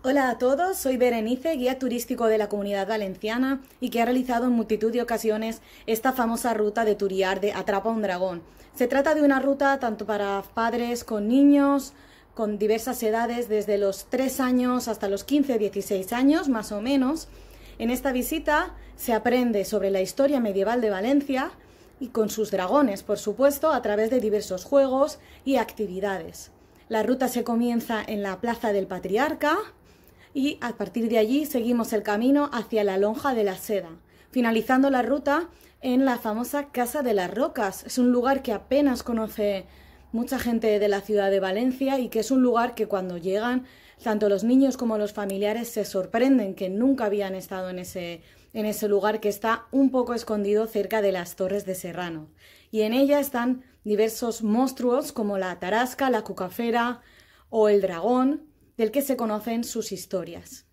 Hola a todos, soy Berenice, guía turístico de la Comunidad Valenciana y que ha realizado en multitud de ocasiones esta famosa ruta de Turiar de Atrapa un Dragón. Se trata de una ruta tanto para padres con niños, con diversas edades, desde los 3 años hasta los 15-16 años, más o menos. En esta visita se aprende sobre la historia medieval de Valencia y con sus dragones, por supuesto, a través de diversos juegos y actividades. La ruta se comienza en la Plaza del Patriarca y a partir de allí seguimos el camino hacia la Lonja de la Seda, finalizando la ruta en la famosa Casa de las Rocas. Es un lugar que apenas conoce mucha gente de la ciudad de Valencia y que es un lugar que cuando llegan tanto los niños como los familiares se sorprenden que nunca habían estado en ese lugar, que está un poco escondido cerca de las Torres de Serrano. Y en ella están diversos monstruos como la tarasca, la cucafera o el dragón, del que se conocen sus historias.